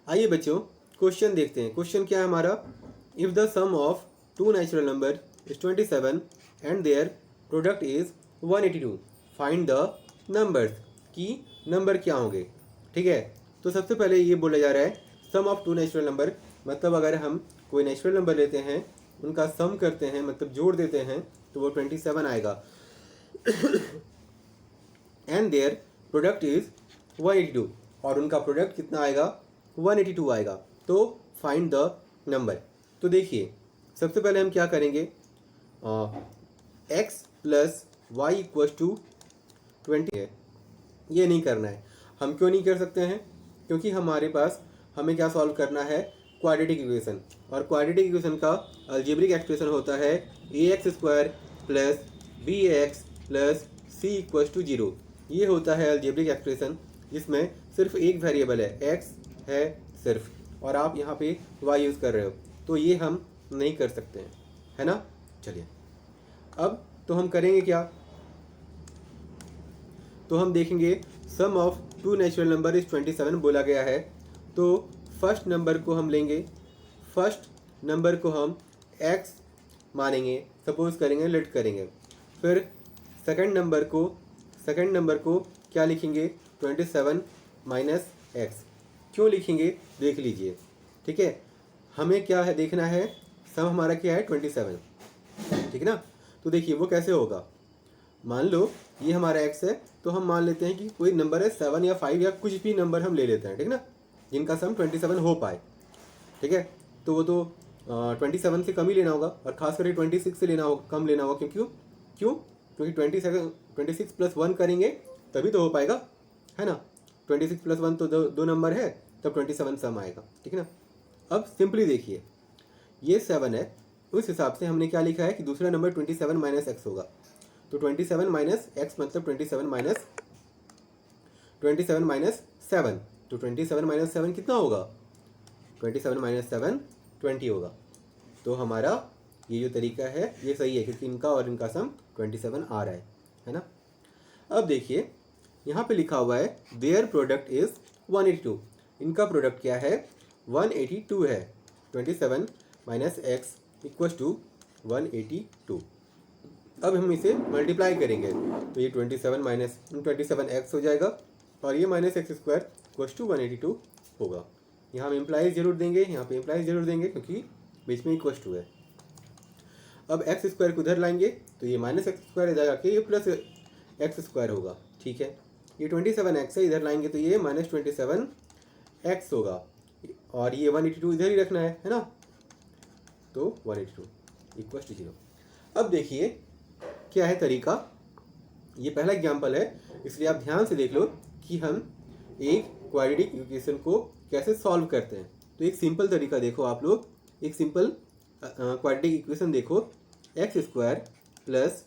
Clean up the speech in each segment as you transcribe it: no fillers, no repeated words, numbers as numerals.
आइए बच्चों क्वेश्चन देखते हैं। क्वेश्चन क्या है हमारा, if the sum of two natural number is 27 and their product is 182 find the numbers, कि नंबर क्या होंगे। ठीक है, तो सबसे पहले ये बोला जा रहा है सम ऑफ टू नेचुरल नंबर, मतलब अगर हम कोई नेचुरल नंबर लेते हैं उनका सम करते हैं मतलब जोड़ देते हैं तो वो 27 आएगा एंड देयर प्रोडक्ट इज 182 और उनका प्रोडक्ट कितना आएगा 182 आएगा। तो फाइंड द नंबर। तो देखिए सबसे पहले हम क्या करेंगे, x plus y equals to 20 है, ये नहीं करना है। हम क्यों नहीं कर सकते हैं, क्योंकि हमारे पास हमें क्या सॉल्व करना है, क्वाड्रेटिक इक्वेशन, और क्वाड्रेटिक इक्वेशन का अलजेब्रिक एक्सप्रेशन होता है ax square plus bx plus c equals to 0। ये होता है अलजेब्रिक एक्सप्रेशन जिसमें सिर्फ एक वेरिएबल है x है सिर्फ, और आप यहाँ पे y यूज़ कर रहे हो, तो ये हम नहीं कर सकते हैं, है ना। चलिए अब तो हम करेंगे क्या, तो हम देखेंगे sum of two natural number is 27 बोला गया है। तो फर्स्ट नंबर को हम लेंगे, फर्स्ट नंबर को हम x मानेंगे, सपोज करेंगे, लेट करेंगे। फिर सेकंड नंबर को क्या लिखेंगे, 27 माइनस एक्स। क्यों लिखेंगे देख लीजिए। ठीक है, हमें क्या है देखना है, सम हमारा क्या है 27, ठीक है ना। तो देखिए वो कैसे होगा, मान लो ये हमारा x है, तो हम मान लेते हैं कि कोई नंबर है 7 या 5 या कुछ भी नंबर हम ले लेते हैं, ठीक है ना, जिनका सम 27 हो पाए। ठीक है, तो वो तो 27 से कम ही लेना होगा, और खास करके 26 से लेना होगा, कम लेना होगा। क्योंकि 26 प्लस 1 करेंगे तभी तो हो पाएगा, है ना। 26 प्लस 1 तो दो नंबर है, तब 27 सम आएगा, ठीक है ना। अब सिंपली देखिए ये 7 है, उस हिसाब से हमने क्या लिखा है कि दूसरा नंबर 27 माइनस एक्स होगा। तो 27 माइनस एक्स मतलब 27 माइनस 7, तो 27 माइनस 7 कितना होगा, 27 माइनस 7 20 होगा। तो हमारा ये जो तरीका है ये सही है, क्योंकि इनका और इनका सम 27 आ रहा है ना। अब देखिए यहाँ पे लिखा हुआ है देयर प्रोडक्ट इज 182, इनका प्रोडक्ट क्या है 182 है। 27 माइनस एक्स इक्वस टू 182। अब हम इसे मल्टीप्लाई करेंगे तो ये 27 माइनस 27 एक्स हो जाएगा, और ये minus x square equals to 182 होगा। यहाँ हम इम्प्लाइज जरूर देंगे, यहाँ पे इम्प्लाइज जरूर देंगे क्योंकि बीच में इक्वस टू है। अब एक्स स्क्वायर को उधर लाएंगे तो ये माइनस एक्स स्क्वायर इधर आके ये प्लस एक्स स्क्वायर होगा। ठीक है, ये 27 एक्स है, इधर लाएंगे तो ये माइनस 27 एक्स होगा, और ये 182 इधर ही रखना है ना। तो 182 इक्वस टू 0। अब देखिए क्या है तरीका, ये पहला एग्जाम्पल है, इसलिए आप ध्यान से देख लो कि हम एक क्वाड्रेटिक इक्वेशन को कैसे सॉल्व करते हैं। तो एक सिंपल तरीका देखो आप लोग, एक सिंपल क्वाड्रेटिक इक्वेशन देखो, x square plus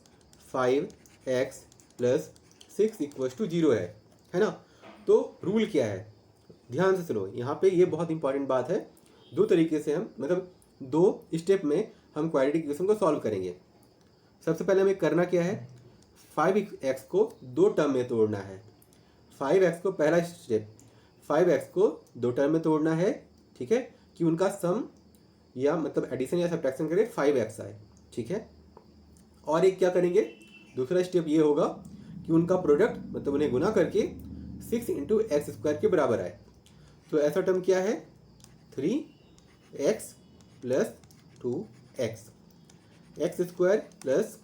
5x plus 6 equals to 0 है ना। तो रूल क्या है, ध्यान से सुनो, यहाँ पे ये बहुत इंपॉर्टेंट बात है। दो तरीके से हम मतलब दो स्टेप में हम क्वाड्रेटिक इक्वेशन को सॉल्व करेंगे। सबसे पहले हमें करना क्या है, 5x को दो टर्म में तोड़ना है। 5x को पहला स्टेप, 5x को दो टर्म में तोड़ना है, ठीक है, कि उनका सम या मतलब एडिशन या सब्ट्रैक्शन करें 5x आए, ठीक है। और एक क्या करेंगे, दूसरा स्टेप ये होगा कि उनका प्रोडक्ट मतलब उन्हें गुना करके 6 इंटू एक्स स्क्वायर के बराबर आए। तो ऐसा टर्म क्या है, 3x plus 2x, x square plus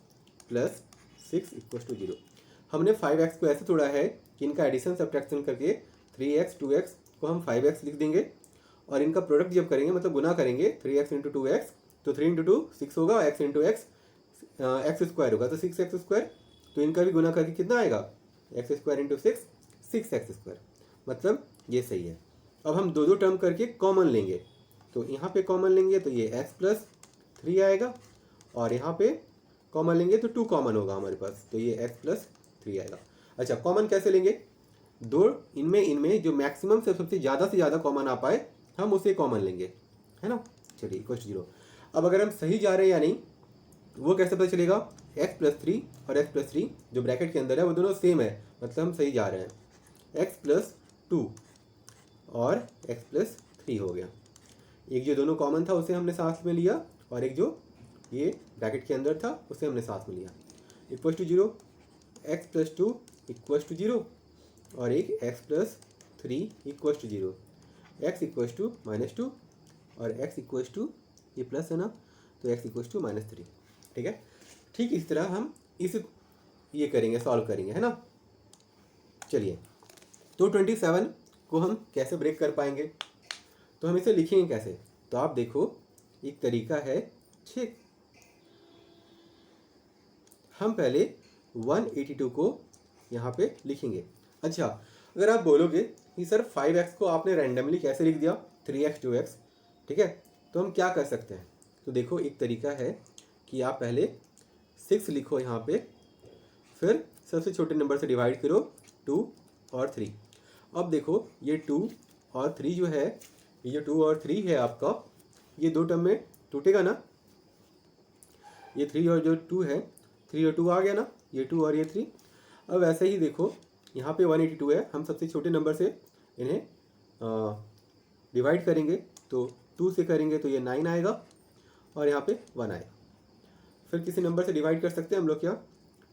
6 equals to 0। हमने 5x को ऐसे तोड़ा है कि इनका एडिशन सब्ट्रैक्शन करके 3x 2x को हम 5x लिख देंगे, और इनका प्रोडक्ट जब करेंगे मतलब गुना करेंगे 3x इंटू 2x, तो 3 इंटू 2 6 होगा, x into x x square होगा, तो 6x स्क्वायर। तो इनका भी गुना करके कितना आएगा, x square into 6x square, मतलब ये सही है। अब हम दो टर्म करके कॉमन लेंगे, तो यहाँ पे कॉमन लेंगे तो ये x प्लस 3 आएगा, और यहाँ पे कॉमन लेंगे तो 2 कॉमन होगा हमारे पास, तो ये x प्लस 3 आएगा। अच्छा कॉमन कैसे लेंगे, दो इनमें जो मैक्सिमम से ज़्यादा कॉमन आ पाए हम उसे कॉमन लेंगे, है ना। चलिए इक्वल टू 0। अब अगर हम सही जा रहे हैं या नहीं वो कैसे पता चलेगा, x प्लस 3 और x प्लस 3 जो ब्रैकेट के अंदर है वो दोनों सेम है, मतलब हम सही जा रहे हैं। x प्लस 2 और x प्लस 3 हो गया। एक जो दोनों कॉमन था उसे हमने साथ में लिया और एक जो ये ब्रैकेट के अंदर था उसे हमने साथ में लिया। Equal to 0, x plus 2 equal to 0 और एक x plus 3 equal to 0, x equal to -2 और एक्स इक्वल टू ये प्लस है ना, तो एक्स इक्वल टू -3। ठीक है, ठीक इस तरह हम इस ये करेंगे, सॉल्व करेंगे, है ना। चलिए, तो 27 को हम कैसे ब्रेक कर पाएंगे, तो हम इसे लिखेंगे कैसे। तो आप देखो, एक तरीका है, ठीक, हम पहले 182 को यहाँ पे लिखेंगे। अच्छा, अगर आप बोलोगे कि सर 5x को आपने रैंडमली कैसे लिख दिया, 3x 2x, ठीक है, तो हम क्या कर सकते हैं। तो देखो, एक तरीका है कि आप पहले 6 लिखो यहाँ पे, फिर सबसे छोटे नंबर से डिवाइड करो 2 और 3। अब देखो, ये 2 और 3 जो है, ये जो 2 और 3 है आपका, ये दो टर्म में टूटेगा ना, ये 3 और जो 2 है, 3 और 2 आ गया ना, ये 2 और ये 3। अब ऐसे ही देखो, यहाँ पे 182 है, हम सबसे छोटे नंबर से इन्हें डिवाइड करेंगे, तो 2 से करेंगे तो ये 9 आएगा और यहाँ पे 1 आएगा। फिर किसी नंबर से डिवाइड कर सकते हैं हम लोग क्या,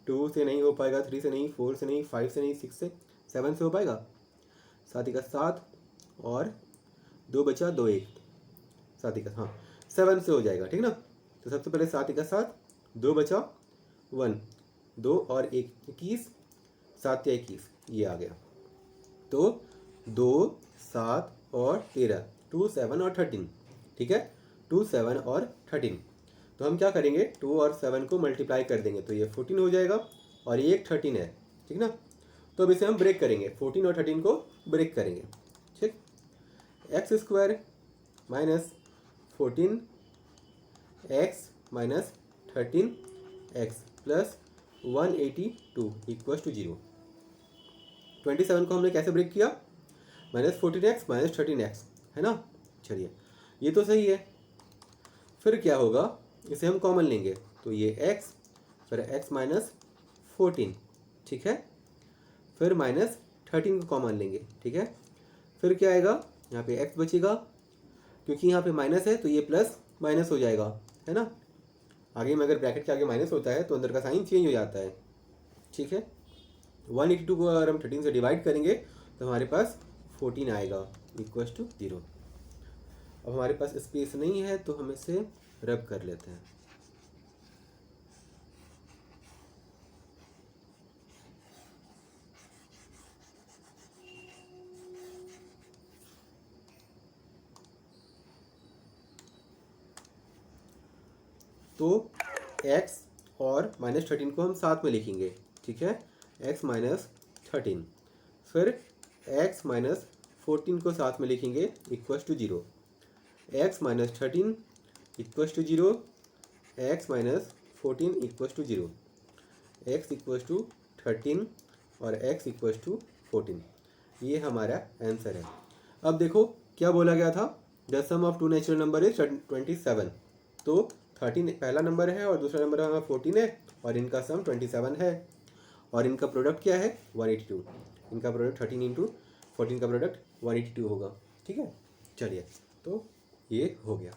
2 से नहीं हो पाएगा, 3 से नहीं, 4 से नहीं, 5 से नहीं, 6 से, 7 से हो पाएगा, 7 का 7 और 2 बचा, 2 1, 7 का, हाँ 7 से हो जाएगा, ठीक ना। तो सबसे पहले 7 का 7, 2 बचा 1, 2 और 1 21, 7 या 21, ये आ गया। तो 2 7 और 13, 2 7 और 13, ठीक है, 2 7 और 13। तो हम क्या करेंगे, 2 और 7 को मल्टीप्लाई कर देंगे तो ये 14 हो जाएगा और ये एक 13 है, ठीक ना। तो अब इसे हम ब्रेक करेंगे, 14 और 13 को ब्रेक करेंगे, ठीक। X square minus 14 x minus 13 x plus 182 equal to 0। 27 को हमने कैसे ब्रेक किया, -14x माइनस 13x, है ना। चलिए, ये तो सही है। फिर क्या होगा, इसे हम कॉमन लेंगे तो ये x, फिर x माइनस 14, ठीक है, फिर -13 को कॉमन लेंगे, ठीक है। फिर क्या आएगा, यहाँ पे x बचेगा, क्योंकि यहाँ पे माइनस है तो ये प्लस माइनस हो जाएगा, है ना। आगे में अगर ब्रैकेट के आगे माइनस होता है तो अंदर का साइन चेंज हो जाता है, ठीक है। 182 को अगर हम 13 से डिवाइड करेंगे तो हमारे पास 14 आएगा इक्वल टू 0। अब हमारे पास स्पेस नहीं है तो हम इसे रब कर लेते हैं। तो x और -13 को हम साथ में लिखेंगे, ठीक है, x माइनस 13, फिर x माइनस 14 को साथ में लिखेंगे equal to 0, x minus 13 equal to 0, x minus 14 equal to 0, x equal to 13 और x इक्वल टू 14। ये हमारा आंसर है। अब देखो क्या बोला गया था, the sum of two natural number is 27। तो 13 पहला नंबर है और दूसरा नंबर हमारा 14 है और इनका सम 27 है और इनका प्रोडक्ट क्या है 182। इनका प्रोडक्ट 13 इंटू 14 का प्रोडक्ट 182 होगा, ठीक है। चलिए, तो ये हो गया।